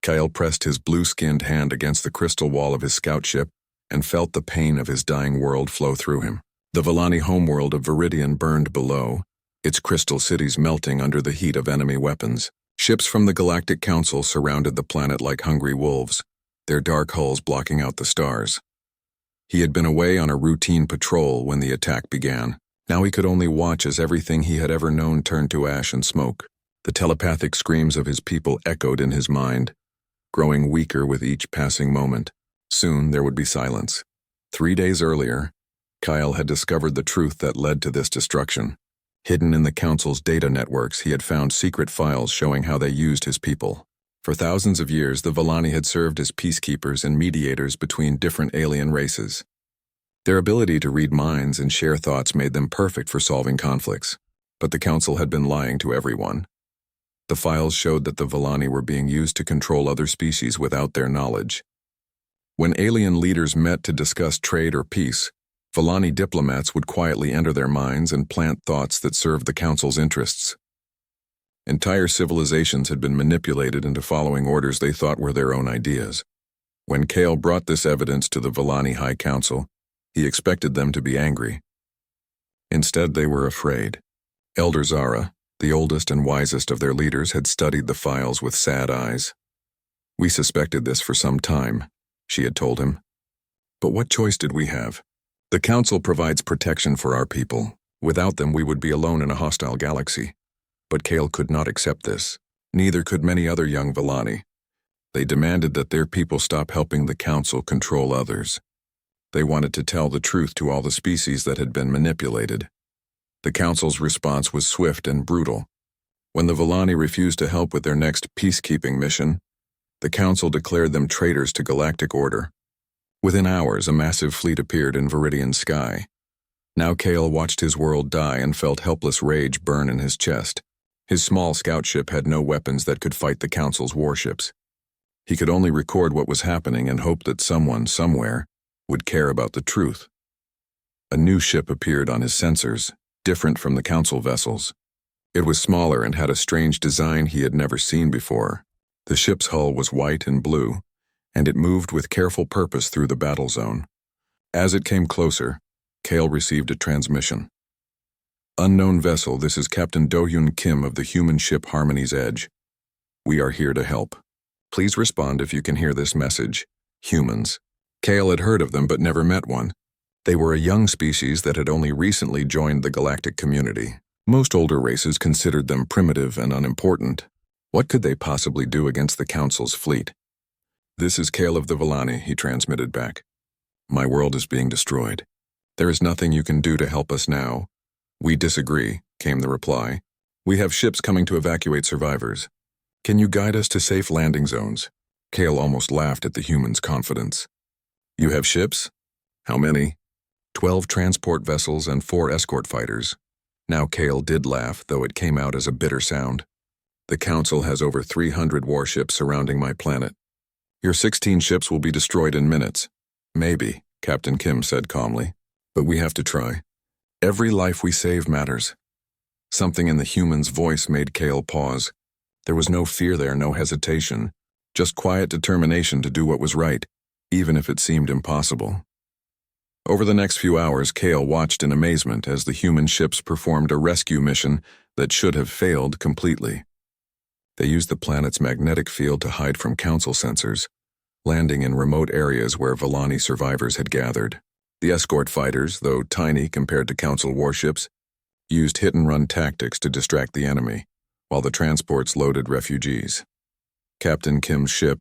Kyle pressed his blue-skinned hand against the crystal wall of his scout ship and felt the pain of his dying world flow through him. The Villani homeworld of Viridian burned below, its crystal cities melting under the heat of enemy weapons. Ships from the Galactic Council surrounded the planet like hungry wolves, their dark hulls blocking out the stars. He had been away on a routine patrol when the attack began. Now he could only watch as everything he had ever known turned to ash and smoke. The telepathic screams of his people echoed in his mind, growing weaker with each passing moment. Soon there would be silence. 3 days earlier, Kyle had discovered the truth that led to this destruction. Hidden in the Council's data networks, he had found secret files showing how they used his people. For thousands of years, the Villani had served as peacekeepers and mediators between different alien races. Their ability to read minds and share thoughts made them perfect for solving conflicts. But the Council had been lying to everyone. The files showed that the Villani were being used to control other species without their knowledge. When alien leaders met to discuss trade or peace, Villani diplomats would quietly enter their minds and plant thoughts that served the Council's interests. Entire civilizations had been manipulated into following orders they thought were their own ideas. When Kale brought this evidence to the Villani High Council, he expected them to be angry. Instead, they were afraid. Elder Zara, the oldest and wisest of their leaders, had studied the files with sad eyes. "We suspected this for some time," she had told him. "But what choice did we have? The Council provides protection for our people. Without them, we would be alone in a hostile galaxy." But Kale could not accept this. Neither could many other young Villani. They demanded that their people stop helping the Council control others. They wanted to tell the truth to all the species that had been manipulated. The Council's response was swift and brutal. When the Villani refused to help with their next peacekeeping mission, the Council declared them traitors to galactic order. Within hours, a massive fleet appeared in Viridian's sky. Now Kale watched his world die and felt helpless rage burn in his chest. His small scout ship had no weapons that could fight the Council's warships. He could only record what was happening and hope that someone, somewhere, would care about the truth. A new ship appeared on his sensors, different from the Council vessels. It was smaller and had a strange design he had never seen before. The ship's hull was white and blue, and it moved with careful purpose through the battle zone. As it came closer, Kale received a transmission. "Unknown vessel, this is Captain Do-Hyun Kim of the human ship Harmony's Edge. We are here to help. Please respond if you can hear this message. Humans." Kale had heard of them but never met one. They were a young species that had only recently joined the galactic community. Most older races considered them primitive and unimportant. What could they possibly do against the Council's fleet? "This is Kale of the Villani," he transmitted back. "My world is being destroyed. There is nothing you can do to help us now." "We disagree," came the reply. "We have ships coming to evacuate survivors. Can you guide us to safe landing zones?" Kale almost laughed at the human's confidence. "You have ships? How many?" 12 transport vessels and 4 escort fighters. Now Kale did laugh, though it came out as a bitter sound. "The Council has over 300 warships surrounding my planet. Your 16 ships will be destroyed in minutes." "Maybe," Captain Kim said calmly. "But we have to try. Every life we save matters." Something in the human's voice made Kale pause. There was no fear there, no hesitation, just quiet determination to do what was right, even if it seemed impossible. Over the next few hours, Kale watched in amazement as the human ships performed a rescue mission that should have failed completely. They used the planet's magnetic field to hide from Council sensors, landing in remote areas where Villani survivors had gathered. The escort fighters, though tiny compared to Council warships, used hit-and-run tactics to distract the enemy, while the transports loaded refugees. Captain Kim's ship,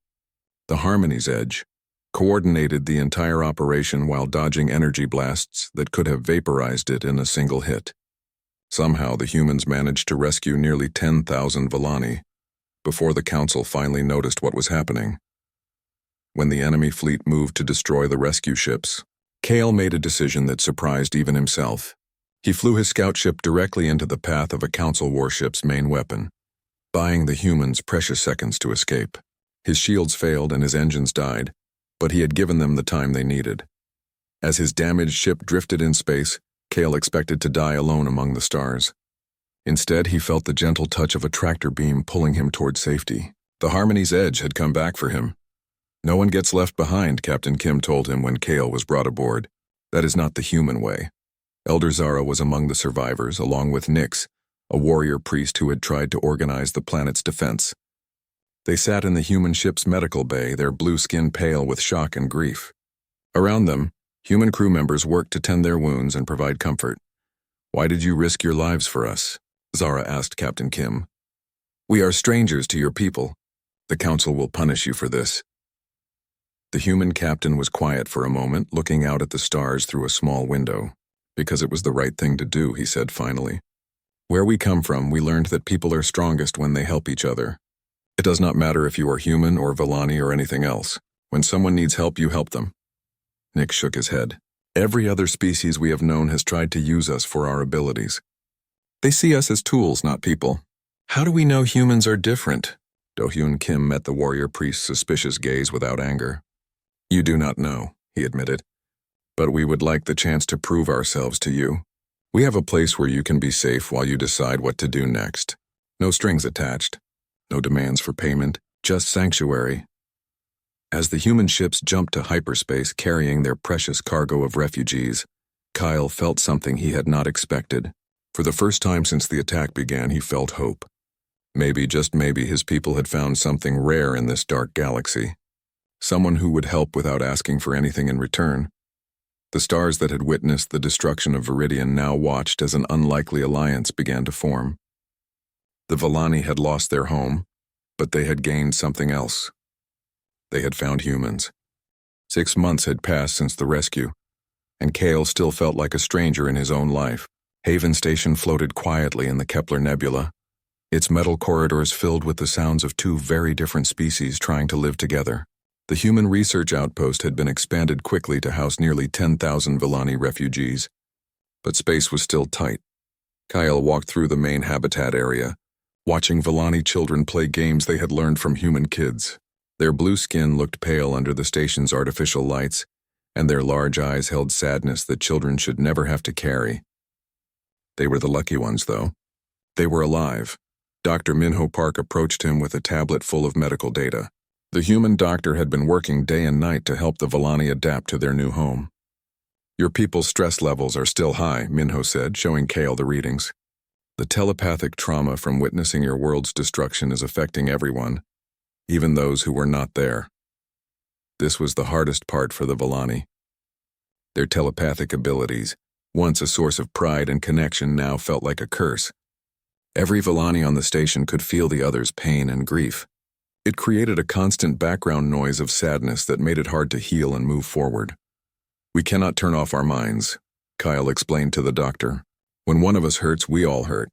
the Harmony's Edge, coordinated the entire operation while dodging energy blasts that could have vaporized it in a single hit. Somehow the humans managed to rescue nearly 10,000 Villani before the Council finally noticed what was happening. When the enemy fleet moved to destroy the rescue ships, Kale made a decision that surprised even himself. He flew his scout ship directly into the path of a Council warship's main weapon, buying the humans precious seconds to escape. His shields failed and his engines died, but he had given them the time they needed. As his damaged ship drifted in space, Kale expected to die alone among the stars. Instead, he felt the gentle touch of a tractor beam pulling him toward safety. The Harmony's edge had come back for him. "No one gets left behind," Captain Kim told him when Kale was brought aboard. "That is not the human way." Elder Zara was among the survivors, along with Nyx, a warrior priest who had tried to organize the planet's defense. They sat in the human ship's medical bay, their blue skin pale with shock and grief. Around them, human crew members worked to tend their wounds and provide comfort. "Why did you risk your lives for us?" Zara asked Captain Kim. "We are strangers to your people. The Council will punish you for this." The human captain was quiet for a moment, looking out at the stars through a small window. "Because it was the right thing to do," he said finally. "Where we come from, we learned that people are strongest when they help each other. It does not matter if you are human or Villani or anything else. When someone needs help, you help them." Nick shook his head. "Every other species we have known has tried to use us for our abilities. They see us as tools, not people. How do we know humans are different?" Do-hyun Kim met the warrior priest's suspicious gaze without anger. "You do not know," he admitted. "But we would like the chance to prove ourselves to you. We have a place where you can be safe while you decide what to do next. No strings attached. No demands for payment, just sanctuary." As the human ships jumped to hyperspace carrying their precious cargo of refugees, Kyle felt something he had not expected. For the first time since the attack began, he felt hope. Maybe, just maybe, his people had found something rare in this dark galaxy. Someone who would help without asking for anything in return. The stars that had witnessed the destruction of Viridian now watched as an unlikely alliance began to form. The Villani had lost their home, but they had gained something else. They had found humans. 6 months had passed since the rescue, and Kale still felt like a stranger in his own life. Haven Station floated quietly in the Kepler Nebula, its metal corridors filled with the sounds of 2 very different species trying to live together. The human research outpost had been expanded quickly to house nearly 10,000 Villani refugees, but space was still tight. Kyle walked through the main habitat area, watching Villani children play games they had learned from human kids. Their blue skin looked pale under the station's artificial lights, and their large eyes held sadness that children should never have to carry. They were the lucky ones, though. They were alive. Dr. Minho Park approached him with a tablet full of medical data. The human doctor had been working day and night to help the Villani adapt to their new home. "Your people's stress levels are still high," Minho said, showing Kale the readings. "The telepathic trauma from witnessing your world's destruction is affecting everyone, even those who were not there." This was the hardest part for the Villani. Their telepathic abilities, once a source of pride and connection, now felt like a curse. Every Villani on the station could feel the other's pain and grief. It created a constant background noise of sadness that made it hard to heal and move forward. "We cannot turn off our minds," Kyle explained to the doctor. "When one of us hurts, we all hurt.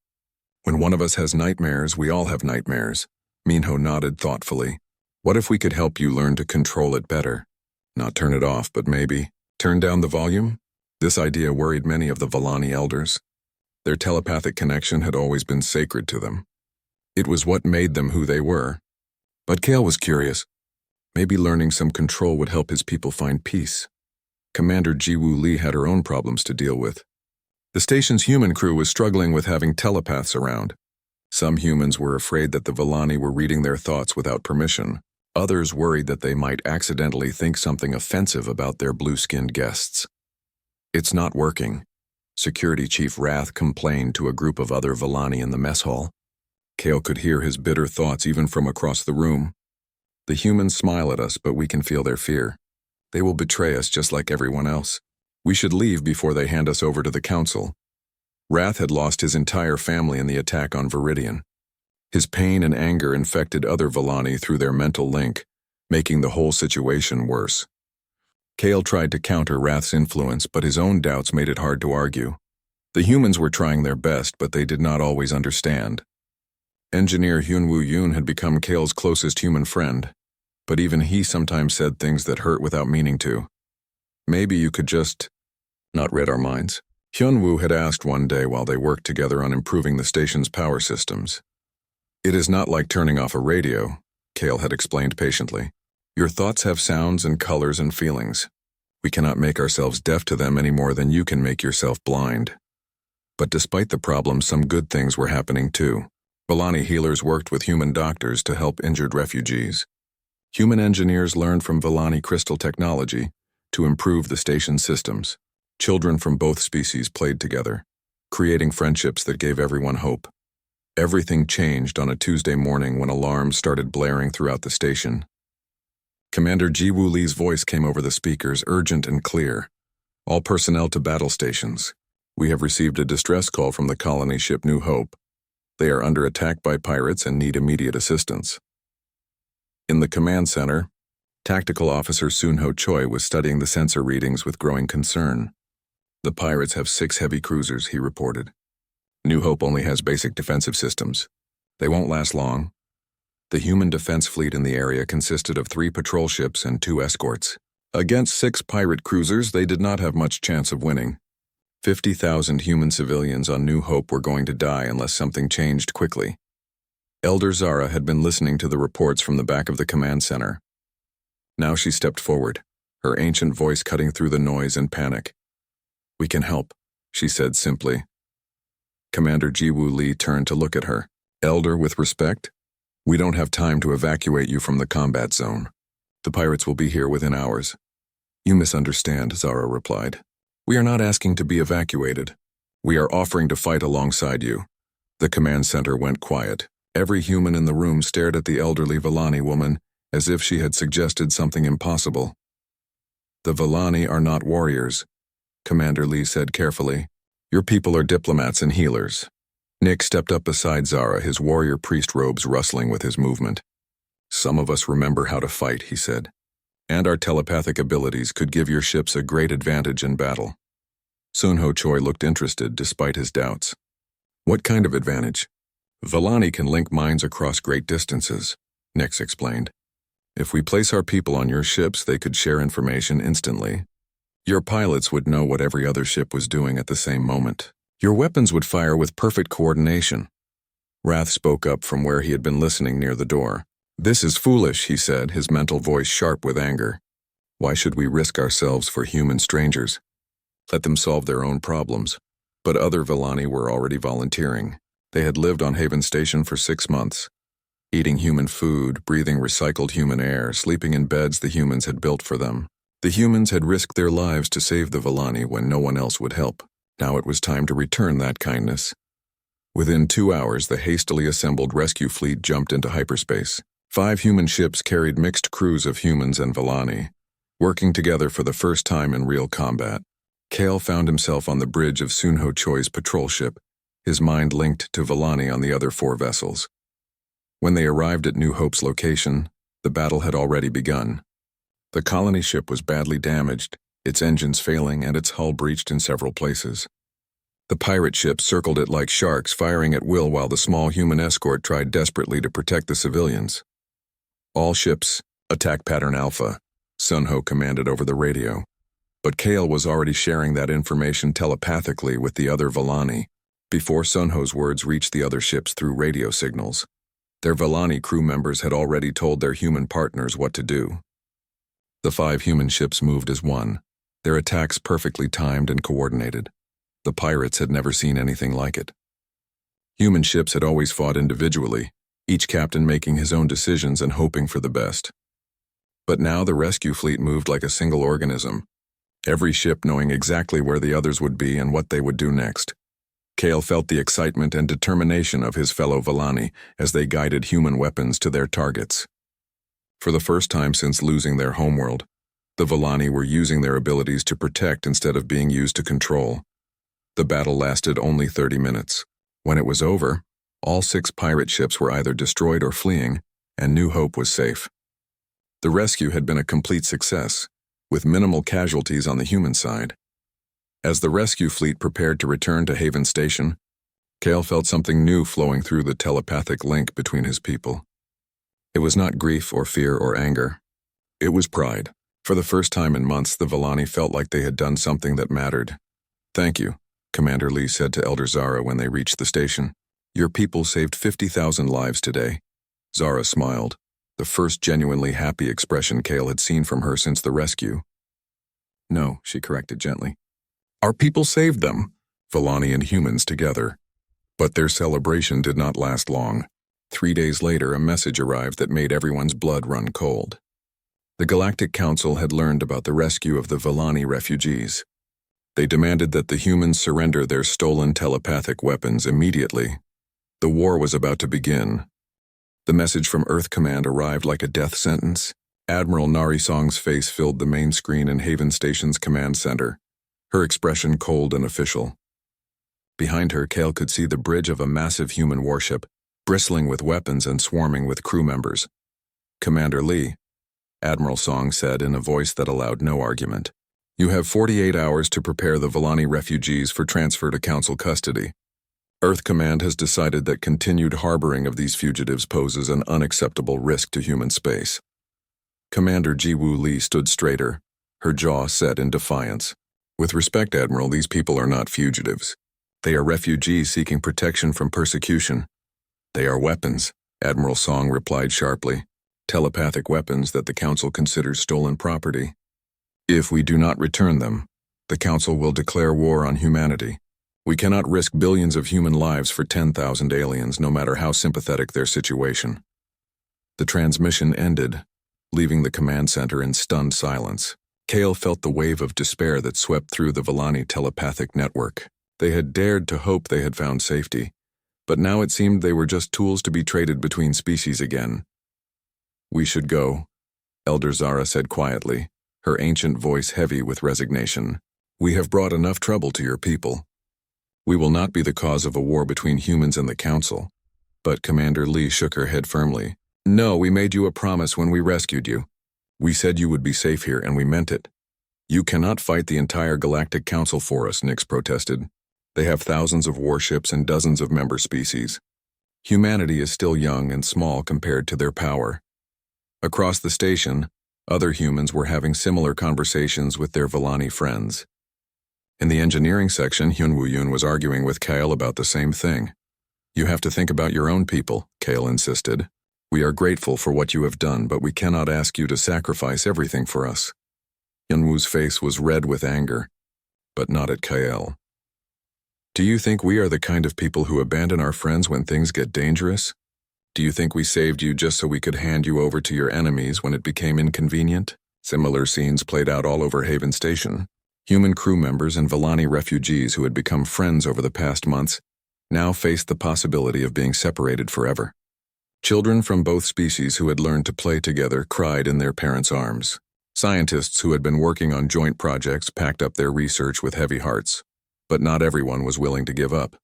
When one of us has nightmares, we all have nightmares." Minho nodded thoughtfully. "What if we could help you learn to control it better? Not turn it off, but maybe turn down the volume?" This idea worried many of the Villani elders. Their telepathic connection had always been sacred to them. It was what made them who they were. But Kale was curious. Maybe learning some control would help his people find peace. Commander Jiwoo Lee had her own problems to deal with. The station's human crew was struggling with having telepaths around. Some humans were afraid that the Villani were reading their thoughts without permission. Others worried that they might accidentally think something offensive about their blue-skinned guests. "It's not working," Security Chief Wrath complained to a group of other Villani in the mess hall. Kale could hear his bitter thoughts even from across the room. "The humans smile at us, but we can feel their fear. They will betray us just like everyone else. We should leave before they hand us over to the Council." Wrath had lost his entire family in the attack on Viridian. His pain and anger infected other Villani through their mental link, making the whole situation worse. Kale tried to counter Wrath's influence, but his own doubts made it hard to argue. The humans were trying their best, but they did not always understand. Engineer Hyunwoo Yoon had become Kale's closest human friend, but even he sometimes said things that hurt without meaning to. "Maybe you could just not read our minds," Hyunwoo had asked one day while they worked together on improving the station's power systems. "It is not like turning off a radio," Kale had explained patiently. "Your thoughts have sounds and colors and feelings. We cannot make ourselves deaf to them any more than you can make yourself blind." But despite the problem, some good things were happening too. Volani healers worked with human doctors to help injured refugees. Human engineers learned from Volani crystal technology to improve the station's systems. Children from both species played together, creating friendships that gave everyone hope. Everything changed on a Tuesday morning when alarms started blaring throughout the station. Commander Ji-Woo Lee's voice came over the speakers, urgent and clear. All personnel to battle stations. We have received a distress call from the colony ship New Hope. They are under attack by pirates and need immediate assistance. In the command center, Tactical Officer Sun-Ho Choi was studying the sensor readings with growing concern. The pirates have 6 heavy cruisers, he reported. New Hope only has basic defensive systems. They won't last long. The human defense fleet in the area consisted of 3 patrol ships and 2 escorts. Against 6 pirate cruisers, they did not have much chance of winning. 50,000 human civilians on New Hope were going to die unless something changed quickly. Elder Zara had been listening to the reports from the back of the command center. Now she stepped forward, her ancient voice cutting through the noise and panic. "We can help," she said simply. Commander Ji-Woo Lee turned to look at her. "Elder, with respect, we don't have time to evacuate you from the combat zone. The pirates will be here within hours." "You misunderstand," Zara replied. "We are not asking to be evacuated. We are offering to fight alongside you." The command center went quiet. Every human in the room stared at the elderly Volani woman as if she had suggested something impossible. "The Volani are not warriors," Commander Lee said carefully. "Your people are diplomats and healers." Nick stepped up beside Zara, his warrior priest robes rustling with his movement. "Some of us remember how to fight," he said. "And our telepathic abilities could give your ships a great advantage in battle." Sun-Ho Choi looked interested despite his doubts. "What kind of advantage?" "Volani can link minds across great distances," Nix explained. "If we place our people on your ships, they could share information instantly. Your pilots would know what every other ship was doing at the same moment. Your weapons would fire with perfect coordination." Wrath spoke up from where he had been listening near the door. "This is foolish," he said, his mental voice sharp with anger. "Why should we risk ourselves for human strangers? Let them solve their own problems." But other Volani were already volunteering. They had lived on Haven Station for 6 months, eating human food, breathing recycled human air, sleeping in beds the humans had built for them. The humans had risked their lives to save the Volani when no one else would help. Now it was time to return that kindness. Within 2 hours, the hastily assembled rescue fleet jumped into hyperspace. 5 human ships carried mixed crews of humans and Volani, working together for the first time in real combat. Kale found himself on the bridge of Sun-Ho Choi's patrol ship, his mind linked to Volani on the other 4 vessels. When they arrived at New Hope's location, the battle had already begun. The colony ship was badly damaged, its engines failing and its hull breached in several places. The pirate ship circled it like sharks, firing at will while the small human escort tried desperately to protect the civilians. "All ships, attack pattern Alpha," Sun-Ho commanded over the radio. But Kale was already sharing that information telepathically with the other Volani, before Sun-Ho's words reached the other ships through radio signals. Their Volani crew members had already told their human partners what to do. The 5 human ships moved as one, their attacks perfectly timed and coordinated. The pirates had never seen anything like it. Human ships had always fought individually, each captain making his own decisions and hoping for the best. But now the rescue fleet moved like a single organism, every ship knowing exactly where the others would be and what they would do next. Kale felt the excitement and determination of his fellow Volani as they guided human weapons to their targets. For the first time since losing their homeworld, the Volani were using their abilities to protect instead of being used to control. The battle lasted only 30 minutes. When it was over, all 6 pirate ships were either destroyed or fleeing, and New Hope was safe. The rescue had been a complete success, with minimal casualties on the human side. As the rescue fleet prepared to return to Haven Station, Kale felt something new flowing through the telepathic link between his people. It was not grief or fear or anger. It was pride. For the first time in months, the Volani felt like they had done something that mattered. "Thank you," Commander Lee said to Elder Zara when they reached the station. "Your people saved 50,000 lives today." Zara smiled, the first genuinely happy expression Kale had seen from her since the rescue. "No," she corrected gently. "Our people saved them, Volani and humans together." But their celebration did not last long. 3 days later, a message arrived that made everyone's blood run cold. The Galactic Council had learned about the rescue of the Volani refugees. They demanded that the humans surrender their stolen telepathic weapons immediately. The war was about to begin. The message from Earth Command arrived like a death sentence. Admiral Narisong's face filled the main screen in Haven Station's command center, her expression cold and official. Behind her, Kale could see the bridge of a massive human warship, bristling with weapons and swarming with crew members. "Commander Lee," Admiral Song said in a voice that allowed no argument, "you have 48 hours to prepare the Volani refugees for transfer to Council custody. Earth Command has decided that continued harboring of these fugitives poses an unacceptable risk to human space." Commander Jiwoo Lee stood straighter, her jaw set in defiance. "With respect, Admiral, these people are not fugitives. They are refugees seeking protection from persecution." "They are weapons," Admiral Song replied sharply. "Telepathic weapons that the Council considers stolen property. If we do not return them, the Council will declare war on humanity. We cannot risk billions of human lives for 10,000 aliens, no matter how sympathetic their situation." The transmission ended, leaving the command center in stunned silence. Kale felt the wave of despair that swept through the Volani telepathic network. They had dared to hope they had found safety, but now it seemed they were just tools to be traded between species again. "We should go," Elder Zara said quietly, her ancient voice heavy with resignation. "We have brought enough trouble to your people. We will not be the cause of a war between humans and the Council." But Commander Lee shook her head firmly. "No, we made you a promise when we rescued you. We said you would be safe here, and we meant it. You cannot fight the entire Galactic Council for us," Nix protested. "They have thousands of warships and dozens of member species. Humanity is still young and small compared to their power." Across the station, other humans were having similar conversations with their Volani friends. In the engineering section, Hyun Woo-yoon was arguing with Kale about the same thing. "You have to think about your own people," Kale insisted. "We are grateful for what you have done, but we cannot ask you to sacrifice everything for us." Hyun-woo's face was red with anger, but not at Kale. "Do you think we are the kind of people who abandon our friends when things get dangerous? Do you think we saved you just so we could hand you over to your enemies when it became inconvenient?" Similar scenes played out all over Haven Station. Human crew members and Volani refugees who had become friends over the past months now faced the possibility of being separated forever. Children from both species who had learned to play together cried in their parents' arms. Scientists who had been working on joint projects packed up their research with heavy hearts, but not everyone was willing to give up.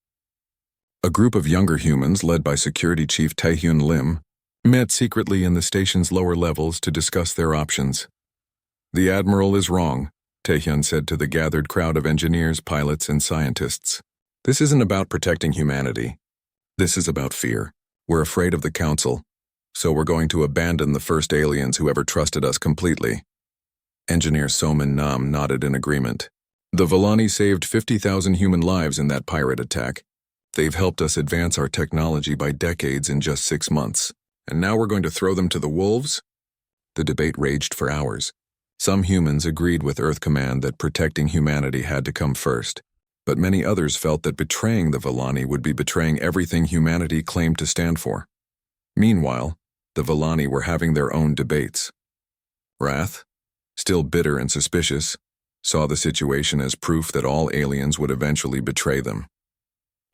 A group of younger humans, led by Security Chief Taehyun Lim, met secretly in the station's lower levels to discuss their options. "The Admiral is wrong," Taehyun said to the gathered crowd of engineers, pilots, and scientists. "This isn't about protecting humanity. This is about fear. We're afraid of the Council, so we're going to abandon the first aliens who ever trusted us completely." Engineer Soman Nam nodded in agreement. "The Volani saved 50,000 human lives in that pirate attack. They've helped us advance our technology by decades in just 6 months. And now we're going to throw them to the wolves?" The debate raged for hours. Some humans agreed with Earth Command that protecting humanity had to come first, but many others felt that betraying the Volani would be betraying everything humanity claimed to stand for. Meanwhile, the Volani were having their own debates. Wrath, still bitter and suspicious, saw the situation as proof that all aliens would eventually betray them.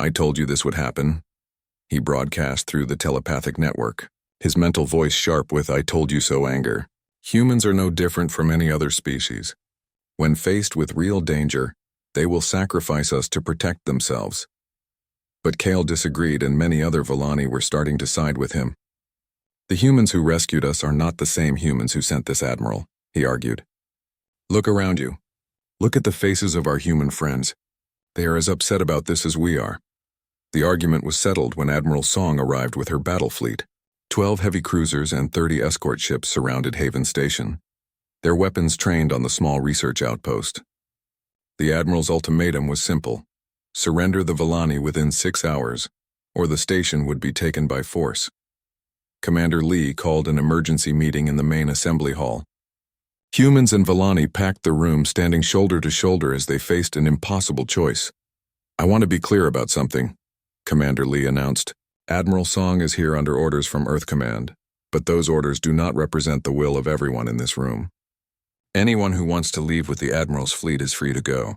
"I told you this would happen," he broadcast through the telepathic network, his mental voice sharp with "I told you so" anger. Humans are no different from any other species. When faced with real danger, they will sacrifice us to protect themselves. But Kale disagreed, and many other Volani were starting to side with him. "The humans who rescued us are not the same humans who sent this Admiral," he argued. "Look around you. Look at the faces of our human friends. They are as upset about this as we are." The argument was settled when Admiral Song arrived with her battle fleet. 12 heavy cruisers and 30 escort ships surrounded Haven Station, their weapons trained on the small research outpost. The Admiral's ultimatum was simple: surrender the Volani within 6 hours, or the station would be taken by force. Commander Lee called an emergency meeting in the main assembly hall. Humans and Volani packed the room, standing shoulder to shoulder as they faced an impossible choice. "I want to be clear about something," Commander Lee announced. "Admiral Song is here under orders from Earth Command, but those orders do not represent the will of everyone in this room. Anyone who wants to leave with the Admiral's fleet is free to go.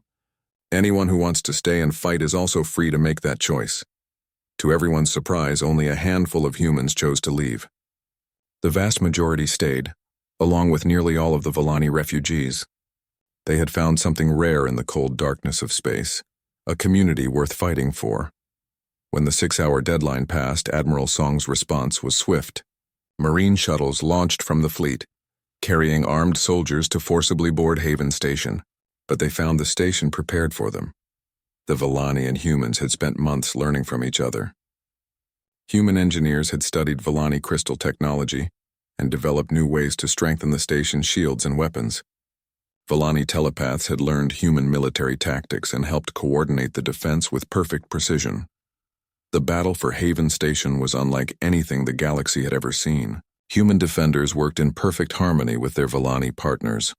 Anyone who wants to stay and fight is also free to make that choice." To everyone's surprise, only a handful of humans chose to leave. The vast majority stayed, along with nearly all of the Volani refugees. They had found something rare in the cold darkness of space, a community worth fighting for. When the 6-hour deadline passed, Admiral Song's response was swift. Marine shuttles launched from the fleet, carrying armed soldiers to forcibly board Haven Station, but they found the station prepared for them. The Volani and humans had spent months learning from each other. Human engineers had studied Volani crystal technology and developed new ways to strengthen the station's shields and weapons. Volani telepaths had learned human military tactics and helped coordinate the defense with perfect precision. The battle for Haven Station was unlike anything the galaxy had ever seen. Human defenders worked in perfect harmony with their Volani partners,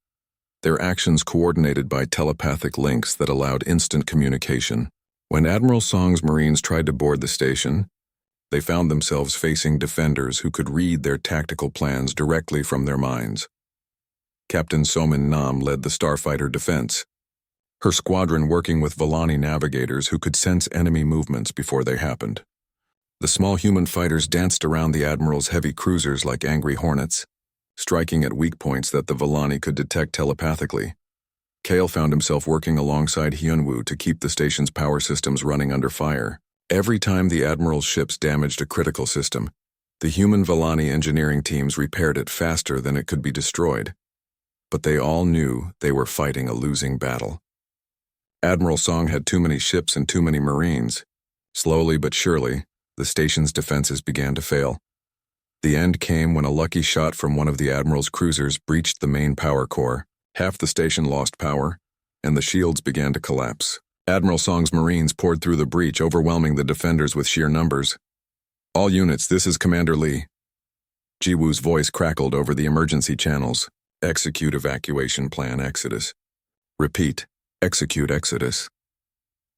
their actions coordinated by telepathic links that allowed instant communication. When Admiral Song's Marines tried to board the station, they found themselves facing defenders who could read their tactical plans directly from their minds. Captain Somin Nam led the starfighter defense, her squadron working with Volani navigators who could sense enemy movements before they happened. The small human fighters danced around the Admiral's heavy cruisers like angry hornets, striking at weak points that the Volani could detect telepathically. Kale found himself working alongside Hyunwoo to keep the station's power systems running under fire. Every time the Admiral's ships damaged a critical system, the human Volani engineering teams repaired it faster than it could be destroyed. But they all knew they were fighting a losing battle. Admiral Song had too many ships and too many Marines. Slowly but surely, the station's defenses began to fail. The end came when a lucky shot from one of the Admiral's cruisers breached the main power core. Half the station lost power, and the shields began to collapse. Admiral Song's Marines poured through the breach, overwhelming the defenders with sheer numbers. "All units, this is Commander Lee." Jiwoo's voice crackled over the emergency channels. "Execute evacuation plan Exodus." Repeat, execute Exodus.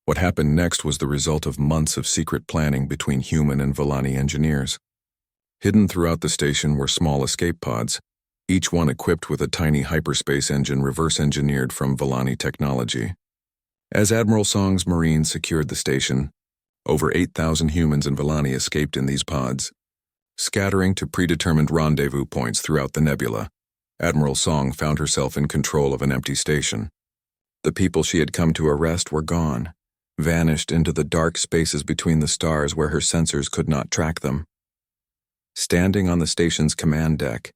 What happened next was the result of months of secret planning between human and Volani engineers. Hidden throughout the station were small escape pods, each one equipped with a tiny hyperspace engine reverse-engineered from Volani technology. As Admiral Song's Marines secured the station, over 8,000 humans and Volani escaped in these pods, scattering to predetermined rendezvous points throughout the nebula. Admiral Song found herself in control of an empty station. The people she had come to arrest were gone, vanished into the dark spaces between the stars where her sensors could not track them. Standing on the station's command deck,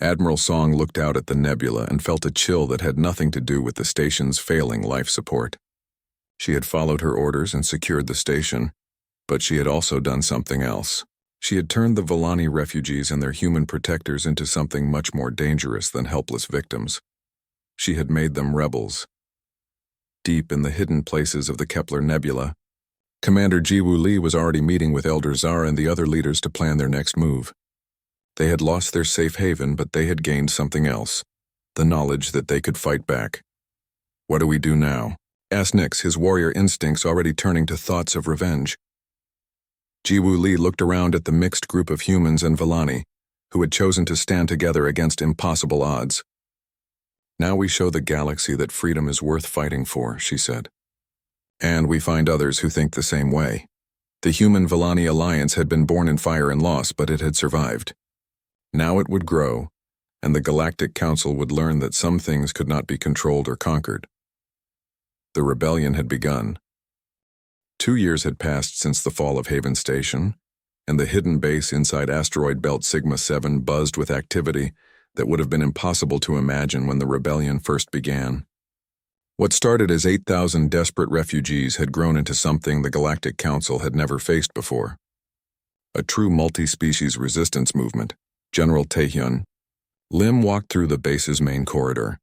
Admiral Song looked out at the nebula and felt a chill that had nothing to do with the station's failing life support. She had followed her orders and secured the station, but she had also done something else. She had turned the Volani refugees and their human protectors into something much more dangerous than helpless victims. She had made them rebels. Deep in the hidden places of the Kepler Nebula, Commander Jiwoo Lee was already meeting with Elder Zar and the other leaders to plan their next move. They had lost their safe haven, but they had gained something else, the knowledge that they could fight back. "What do we do now?" asked Nix, his warrior instincts already turning to thoughts of revenge. Jiwoo Lee looked around at the mixed group of humans and Volani, who had chosen to stand together against impossible odds. "Now we show the galaxy that freedom is worth fighting for," she said. "And we find others who think the same way." The Human-Volani alliance had been born in fire and loss, but it had survived. Now it would grow, and the Galactic Council would learn that some things could not be controlled or conquered. The rebellion had begun. 2 years had passed since the fall of Haven Station, and the hidden base inside asteroid belt Sigma 7 buzzed with activity that would have been impossible to imagine when the rebellion first began. What started as 8,000 desperate refugees had grown into something the Galactic Council had never faced before. A true multi-species resistance movement. General Taehyun Lim walked through the base's main corridor,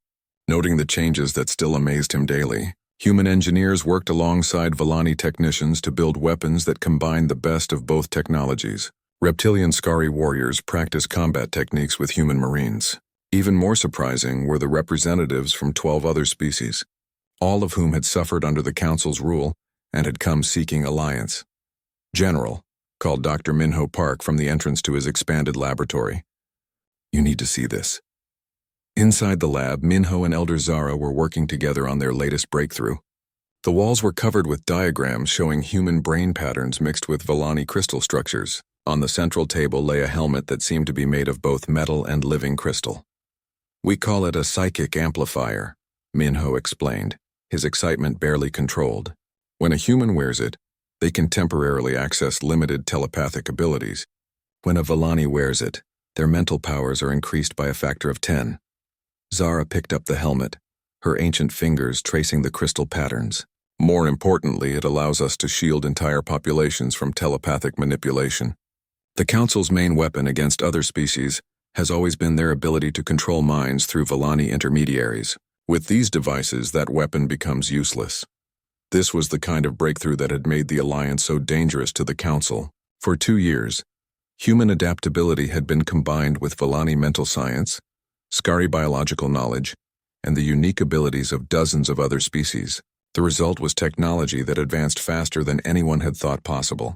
noting the changes that still amazed him daily. Human engineers worked alongside Volani technicians to build weapons that combined the best of both technologies. Reptilian Skari warriors practiced combat techniques with human marines. Even more surprising were the representatives from 12 other species, all of whom had suffered under the Council's rule and had come seeking alliance. General called Dr. Minho Park from the entrance to his expanded laboratory. You need to see this. Inside the lab, Minho and Elder Zara were working together on their latest breakthrough. The walls were covered with diagrams showing human brain patterns mixed with Vellani crystal structures. On the central table lay a helmet that seemed to be made of both metal and living crystal. We call it a psychic amplifier, Minho explained, his excitement barely controlled. When a human wears it, they can temporarily access limited telepathic abilities. When a Vellani wears it, their mental powers are increased by a factor of 10. Zara picked up the helmet, her ancient fingers tracing the crystal patterns. More importantly, it allows us to shield entire populations from telepathic manipulation. The Council's main weapon against other species has always been their ability to control minds through Vellani intermediaries. With these devices, that weapon becomes useless. This was the kind of breakthrough that had made the Alliance so dangerous to the Council. For 2 years, human adaptability had been combined with Vellani mental science, Scari biological knowledge, and the unique abilities of dozens of other species. The result was technology that advanced faster than anyone had thought possible.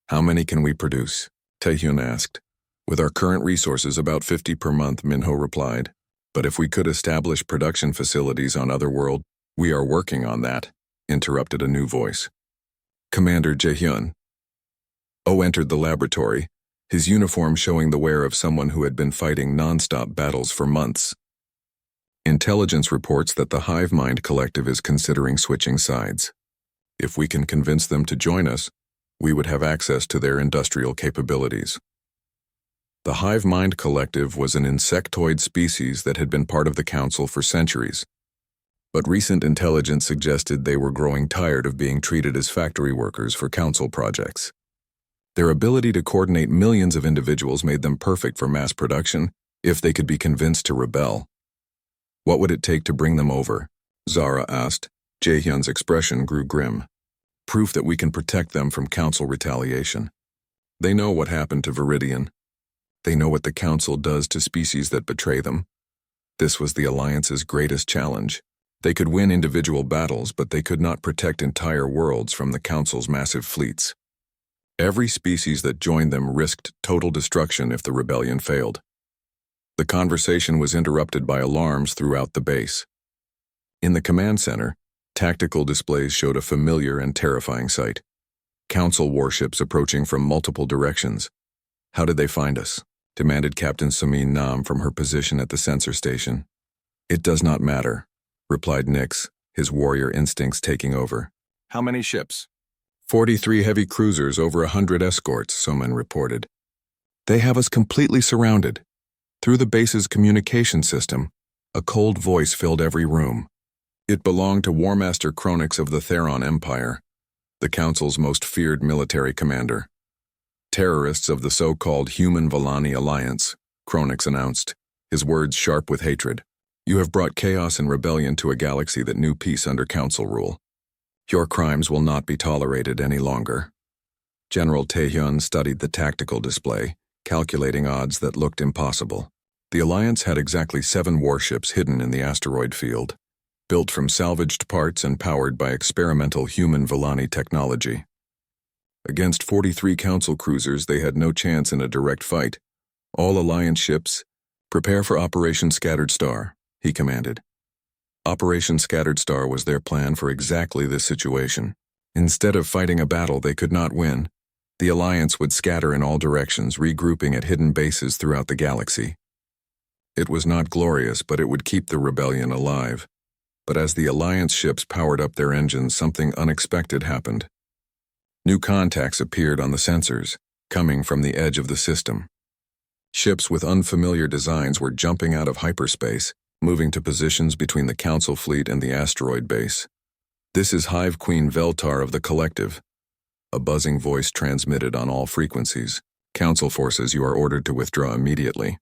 How many can we produce? Taehyun asked. With our current resources, about 50 per month, Minho replied. But if we could establish production facilities on other worlds, we are working on that, interrupted a new voice. Commander Jaehyun. Oh entered the laboratory, his uniform showing the wear of someone who had been fighting non-stop battles for months. Intelligence reports that the Hive Mind Collective is considering switching sides. If we can convince them to join us, we would have access to their industrial capabilities. The Hive Mind Collective was an insectoid species that had been part of the Council for centuries. But recent intelligence suggested they were growing tired of being treated as factory workers for Council projects. Their ability to coordinate millions of individuals made them perfect for mass production if they could be convinced to rebel. What would it take to bring them over? Zara asked. Jaehyun's expression grew grim. Proof that we can protect them from Council retaliation. They know what happened to Viridian. They know what the Council does to species that betray them. This was the Alliance's greatest challenge. They could win individual battles, but they could not protect entire worlds from the Council's massive fleets. Every species that joined them risked total destruction if the rebellion failed. The conversation was interrupted by alarms throughout the base. In the command center, tactical displays showed a familiar and terrifying sight. Council warships approaching from multiple directions. How did they find us? Demanded Captain Samin Nam from her position at the sensor station. It does not matter, replied Nix, his warrior instincts taking over. How many ships? 43 heavy cruisers, over 100 escorts, Soman reported. They have us completely surrounded. Through the base's communication system, a cold voice filled every room. It belonged to War Master Kronix of the Theron Empire, the Council's most feared military commander. Terrorists of the so-called Human Vellani Alliance, Kronix announced, his words sharp with hatred. You have brought chaos and rebellion to a galaxy that knew peace under Council rule. Your crimes will not be tolerated any longer. General Taehyun studied the tactical display, calculating odds that looked impossible. The Alliance had exactly 7 warships hidden in the asteroid field, built from salvaged parts and powered by experimental human Vellani technology. Against 43 Council cruisers, they had no chance in a direct fight. All Alliance ships, prepare for Operation Scattered Star, he commanded. Operation Scattered Star was their plan for exactly this situation. Instead of fighting a battle they could not win, the Alliance would scatter in all directions, regrouping at hidden bases throughout the galaxy. It was not glorious, but it would keep the rebellion alive. But as the Alliance ships powered up their engines, something unexpected happened. New contacts appeared on the sensors, coming from the edge of the system. Ships with unfamiliar designs were jumping out of hyperspace, moving to positions between the Council fleet and the asteroid base. This is Hive Queen Veltar of the Collective. A buzzing voice transmitted on all frequencies. Council forces, you are ordered to withdraw immediately.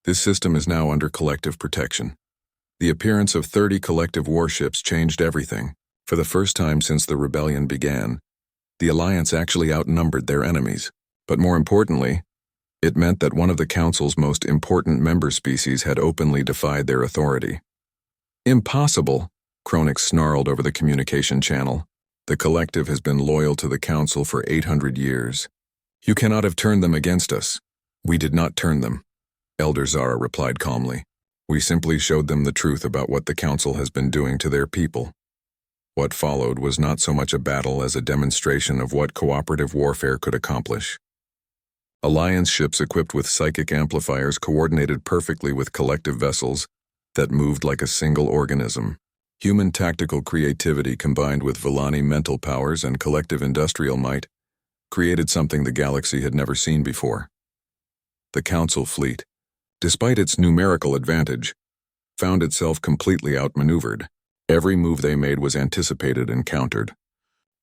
This system is now under collective protection. The appearance of 30 collective warships changed everything. For the first time since the rebellion began, the Alliance actually outnumbered their enemies. But more importantly, it meant that one of the Council's most important member species had openly defied their authority. Impossible, Kronix snarled over the communication channel. The collective has been loyal to the Council for 800 years. You cannot have turned them against us. We did not turn them, Elder Zara replied calmly. We simply showed them the truth about what the Council has been doing to their people. What followed was not so much a battle as a demonstration of what cooperative warfare could accomplish. Alliance ships equipped with psychic amplifiers coordinated perfectly with collective vessels that moved like a single organism. Human tactical creativity combined with Villani mental powers and collective industrial might created something the galaxy had never seen before. The Council fleet, despite its numerical advantage, found itself completely outmaneuvered. Every move they made was anticipated and countered.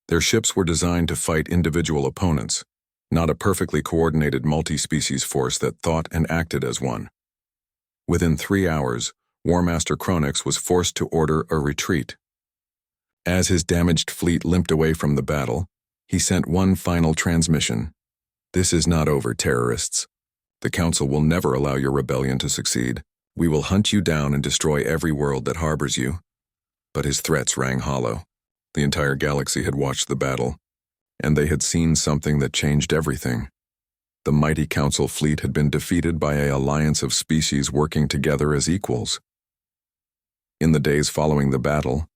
Their ships were designed to fight individual opponents, not a perfectly coordinated multi-species force that thought and acted as one. Within 3 hours, War Master Chronix was forced to order a retreat. As his damaged fleet limped away from the battle, he sent one final transmission. This is not over, terrorists. The Council will never allow your rebellion to succeed. We will hunt you down and destroy every world that harbors you. But his threats rang hollow. The entire galaxy had watched the battle, and they had seen something that changed everything. The mighty Council fleet had been defeated by an alliance of species working together as equals. In the days following the battle,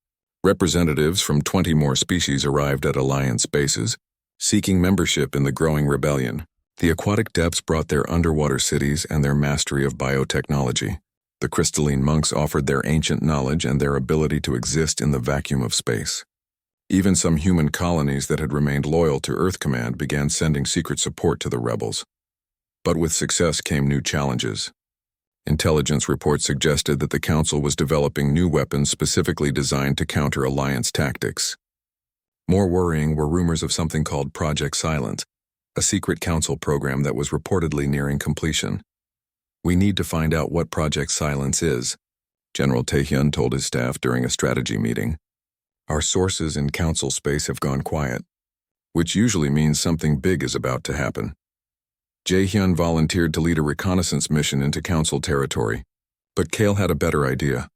representatives from 20 more species arrived at Alliance bases, seeking membership in the growing rebellion. The aquatic depths brought their underwater cities and their mastery of biotechnology. The crystalline monks offered their ancient knowledge and their ability to exist in the vacuum of space. Even some human colonies that had remained loyal to Earth Command began sending secret support to the rebels. But with success came new challenges. Intelligence reports suggested that the Council was developing new weapons specifically designed to counter Alliance tactics. More worrying were rumors of something called Project Silence, a secret Council program that was reportedly nearing completion. We need to find out what Project Silence is, General Taehyun told his staff during a strategy meeting. Our sources in Council space have gone quiet, which usually means something big is about to happen. Jaehyun volunteered to lead a reconnaissance mission into Council territory, but Kale had a better idea.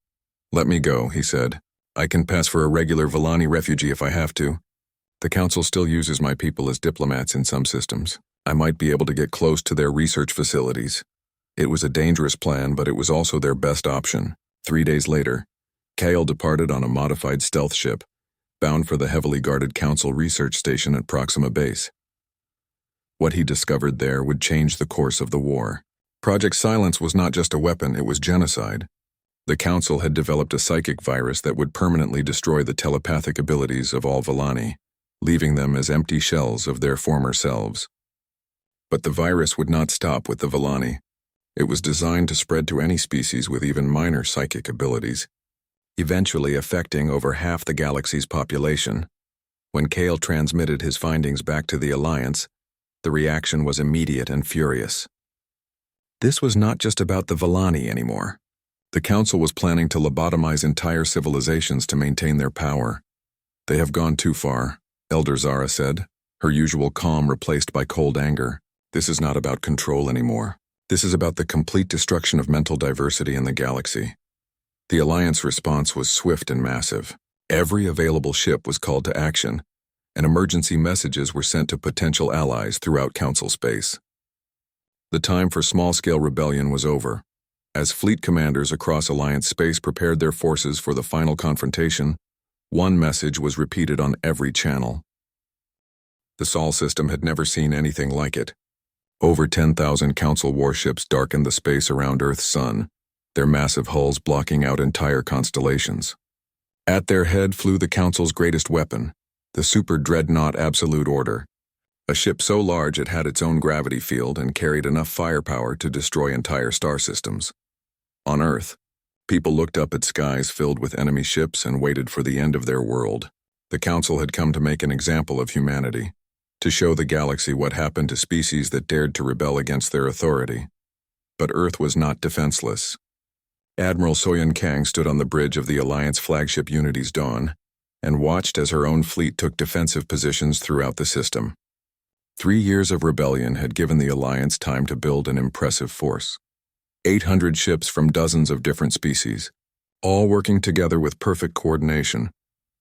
Let me go, he said. I can pass for a regular Villani refugee if I have to. The Council still uses my people as diplomats in some systems. I might be able to get close to their research facilities. It was a dangerous plan, but it was also their best option. 3 days later, Kale departed on a modified stealth ship, bound for the heavily guarded Council research station at Proxima Base. What he discovered there would change the course of the war. Project Silence was not just a weapon, it was genocide. The Council had developed a psychic virus that would permanently destroy the telepathic abilities of all Villani, leaving them as empty shells of their former selves. But the virus would not stop with the Villani. It was designed to spread to any species with even minor psychic abilities, eventually affecting over half the galaxy's population. When Kale transmitted his findings back to the Alliance, the reaction was immediate and furious. This was not just about the Villani anymore. The Council was planning to lobotomize entire civilizations to maintain their power. They have gone too far, Elder Zara said, her usual calm replaced by cold anger. This is not about control anymore. This is about the complete destruction of mental diversity in the galaxy. The Alliance response was swift and massive. Every available ship was called to action, and emergency messages were sent to potential allies throughout Council space. The time for small-scale rebellion was over. As fleet commanders across Alliance space prepared their forces for the final confrontation, one message was repeated on every channel. The Sol system had never seen anything like it. Over 10,000 Council warships darkened the space around Earth's sun, their massive hulls blocking out entire constellations. At their head flew the Council's greatest weapon, the Super Dreadnought Absolute Order, a ship so large it had its own gravity field and carried enough firepower to destroy entire star systems. On Earth, people looked up at skies filled with enemy ships and waited for the end of their world. The Council had come to make an example of humanity, to show the galaxy what happened to species that dared to rebel against their authority. But Earth was not defenseless. Admiral Soyun Kang stood on the bridge of the Alliance flagship Unity's Dawn and watched as her own fleet took defensive positions throughout the system. 3 years of rebellion had given the Alliance time to build an impressive force. 800 ships from dozens of different species, all working together with perfect coordination.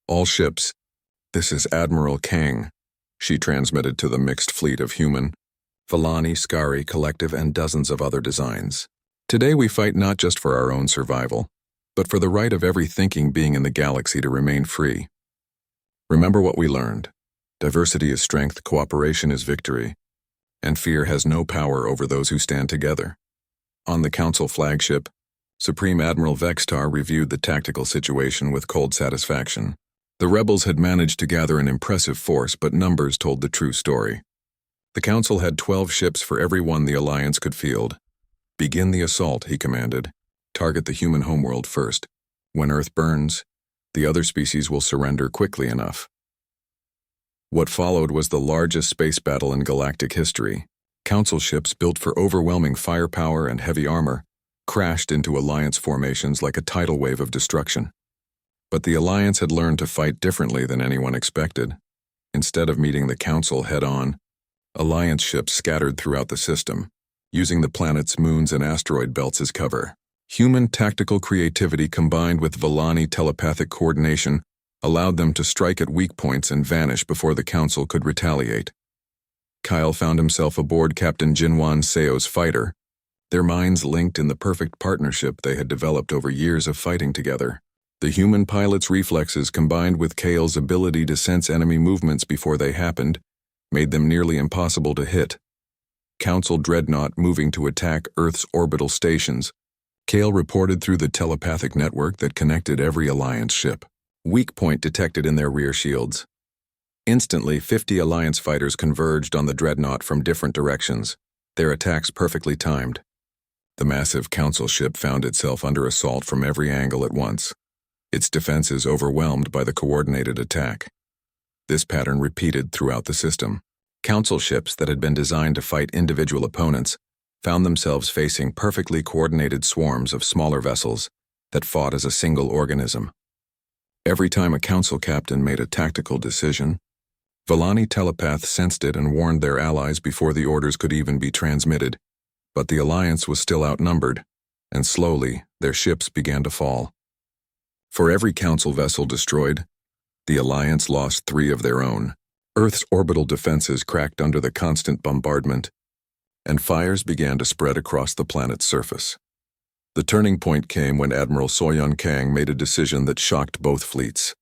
All ships, "This is Admiral Kang," she transmitted to the mixed fleet of human, Valani, Skari, Collective, and dozens of other designs. "Today we fight not just for our own survival, but for the right of every thinking being in the galaxy to remain free. Remember what we learned. Diversity is strength, cooperation is victory, and fear has no power over those who stand together." On the Council flagship, Supreme Admiral Vextar reviewed the tactical situation with cold satisfaction. The rebels had managed to gather an impressive force, but numbers told the true story. The Council had 12 ships for every one the Alliance could field. "Begin the assault," he commanded. "Target the human homeworld first. When Earth burns, the other species will surrender quickly enough." What followed was the largest space battle in galactic history. Council ships built for overwhelming firepower and heavy armor crashed into Alliance formations like a tidal wave of destruction. But the Alliance had learned to fight differently than anyone expected. Instead of meeting the Council head-on, Alliance ships scattered throughout the system, using the planets, moons, and asteroid belts as cover. Human tactical creativity combined with Valani telepathic coordination allowed them to strike at weak points and vanish before the Council could retaliate. Kyle found himself aboard Captain Jinwan Seo's fighter, their minds linked in the perfect partnership they had developed over years of fighting together. The human pilot's reflexes combined with Kale's ability to sense enemy movements before they happened made them nearly impossible to hit. Council dreadnought moving to attack Earth's orbital stations. Kale reported through the telepathic network that connected every Alliance ship. Weak point detected in their rear shields. Instantly, 50 Alliance fighters converged on the dreadnought from different directions, their attacks perfectly timed. The massive Council ship found itself under assault from every angle at once, its defenses overwhelmed by the coordinated attack. This pattern repeated throughout the system. Council ships that had been designed to fight individual opponents found themselves facing perfectly coordinated swarms of smaller vessels that fought as a single organism. Every time a Council captain made a tactical decision, Valani telepath sensed it and warned their allies before the orders could even be transmitted. But the Alliance was still outnumbered, and slowly their ships began to fall. For every Council vessel destroyed, the Alliance lost 3 of their own. Earth's orbital defenses cracked under the constant bombardment, and fires began to spread across the planet's surface. The turning point came when Admiral Soyeon Kang made a decision that shocked both fleets.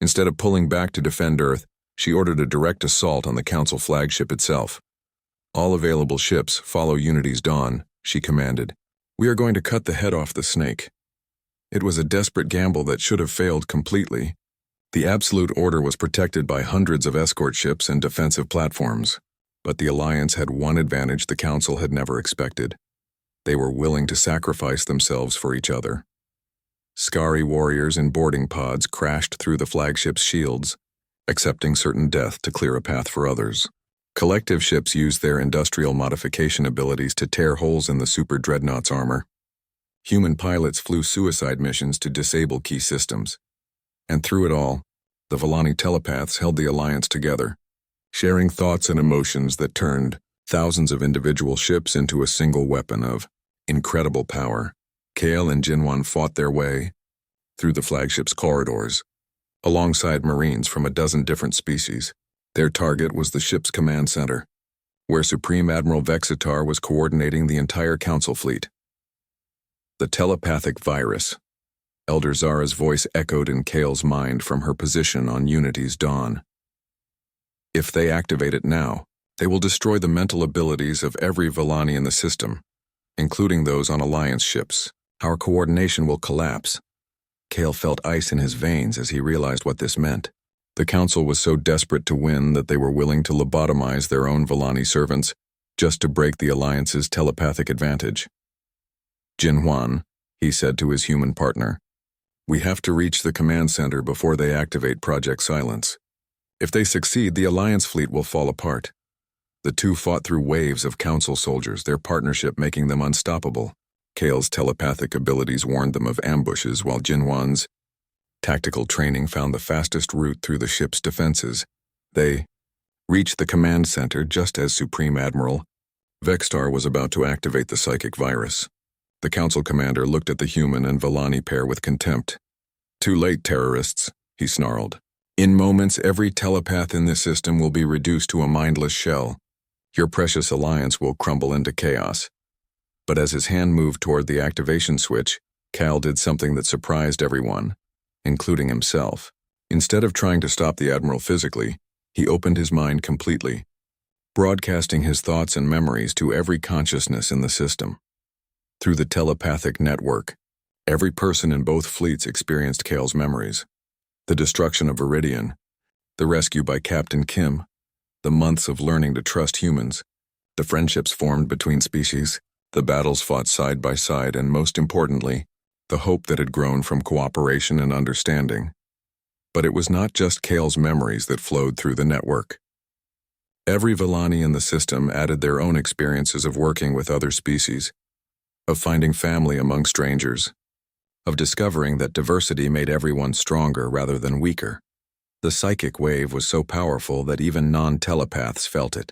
Instead of pulling back to defend Earth, she ordered a direct assault on the Council flagship itself. "All available ships follow Unity's dawn," she commanded. "We are going to cut the head off the snake." It was a desperate gamble that should have failed completely. The absolute order was protected by hundreds of escort ships and defensive platforms, but the Alliance had one advantage the Council had never expected. They were willing to sacrifice themselves for each other. Skari warriors in boarding pods crashed through the flagship's shields, accepting certain death to clear a path for others. Collective ships used their industrial modification abilities to tear holes in the super dreadnought's armor. Human pilots flew suicide missions to disable key systems. And through it all, the Valani telepaths held the Alliance together, sharing thoughts and emotions that turned thousands of individual ships into a single weapon of incredible power. Kale and Jinwan fought their way through the flagship's corridors, alongside Marines from a dozen different species. Their target was the ship's command center, where Supreme Admiral Vexitar was coordinating the entire Council fleet. The telepathic virus. Elder Zara's voice echoed in Kale's mind from her position on Unity's dawn. "If they activate it now, they will destroy the mental abilities of every Valani in the system, including those on Alliance ships. Our coordination will collapse." Kale felt ice in his veins as he realized what this meant. The Council was so desperate to win that they were willing to lobotomize their own Valani servants just to break the Alliance's telepathic advantage. "Jinwan," he said to his human partner, "we have to reach the command center before they activate Project Silence. If they succeed, the Alliance fleet will fall apart." The two fought through waves of Council soldiers, their partnership making them unstoppable. Kale's telepathic abilities warned them of ambushes, while Jinwan's tactical training found the fastest route through the ship's defenses. They reached the command center just as Supreme Admiral Vextar was about to activate the psychic virus. The Council commander looked at the human and Valani pair with contempt. "Too late, terrorists," he snarled. In moments, every telepath in this system will be reduced to a mindless shell. Your precious alliance will crumble into chaos. But as his hand moved toward the activation switch, Cal did something that surprised everyone, including himself. Instead of trying to stop the Admiral physically, he opened his mind completely, broadcasting his thoughts and memories to every consciousness in the system. Through the telepathic network, every person in both fleets experienced Cal's memories. The destruction of Viridian, the rescue by Captain Kim, the months of learning to trust humans, the friendships formed between species, the battles fought side by side, and most importantly, the hope that had grown from cooperation and understanding. But it was not just Cal's memories that flowed through the network. Every Villani in the system added their own experiences of working with other species, of finding family among strangers, of discovering that diversity made everyone stronger rather than weaker. The psychic wave was so powerful that even non-telepaths felt it.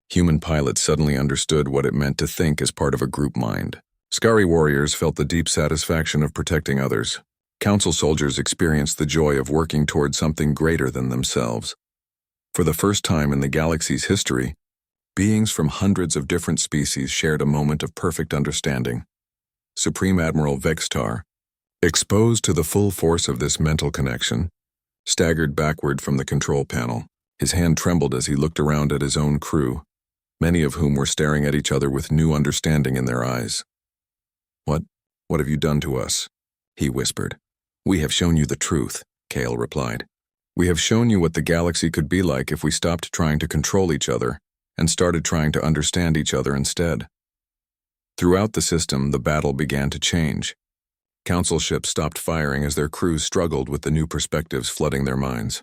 Human pilots suddenly understood what it meant to think as part of a group mind. Scary warriors felt the deep satisfaction of protecting others. Council soldiers experienced the joy of working toward something greater than themselves. For the first time in the galaxy's history, beings from hundreds of different species shared a moment of perfect understanding. Supreme Admiral Vextar, exposed to the full force of this mental connection, staggered backward from the control panel. His hand trembled as he looked around at his own crew, many of whom were staring at each other with new understanding in their eyes. What have you done to us?" he whispered. "We have shown you the truth," Cal replied. "We have shown you what the galaxy could be like if we stopped trying to control each other and started trying to understand each other instead." Throughout the system, the battle began to change. Council ships stopped firing as their crews struggled with the new perspectives flooding their minds.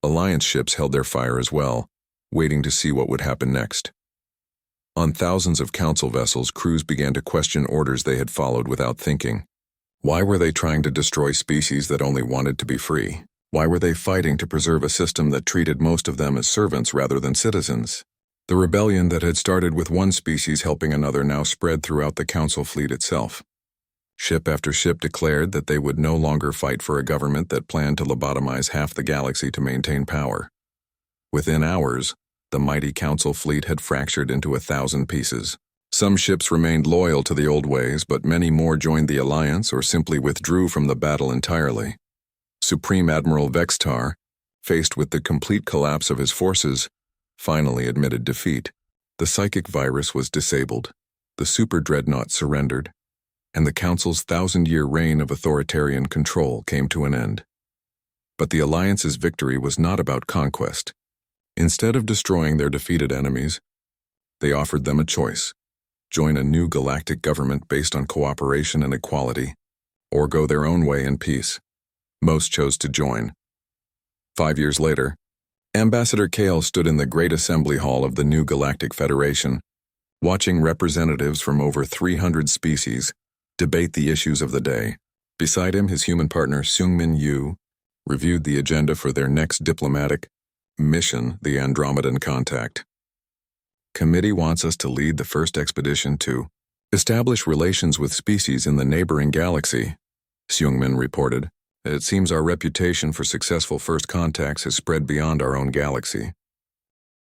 Alliance ships held their fire as well, waiting to see what would happen next. On thousands of Council vessels, crews began to question orders they had followed without thinking. Why were they trying to destroy species that only wanted to be free? Why were they fighting to preserve a system that treated most of them as servants rather than citizens? The rebellion that had started with one species helping another now spread throughout the Council fleet itself. Ship after ship declared that they would no longer fight for a government that planned to lobotomize half the galaxy to maintain power. Within hours, the mighty Council fleet had fractured into 1,000 pieces. Some ships remained loyal to the old ways, but many more joined the Alliance or simply withdrew from the battle entirely. Supreme Admiral Vextar, faced with the complete collapse of his forces, finally admitted defeat. The psychic virus was disabled, the super dreadnought surrendered, and the Council's 1,000-year reign of authoritarian control came to an end. But the Alliance's victory was not about conquest. Instead of destroying their defeated enemies, they offered them a choice: join a new galactic government based on cooperation and equality, or go their own way in peace. Most chose to join. 5 years later, Ambassador Cal stood in the Great Assembly Hall of the new Galactic Federation, watching representatives from over 300 species debate the issues of the day. Beside him, his human partner Seungmin Yu reviewed the agenda for their next diplomatic mission, the Andromedan Contact. Committee wants us to lead the first expedition to establish relations with species in the neighboring galaxy, Seungmin reported. It seems our reputation for successful first contacts has spread beyond our own galaxy.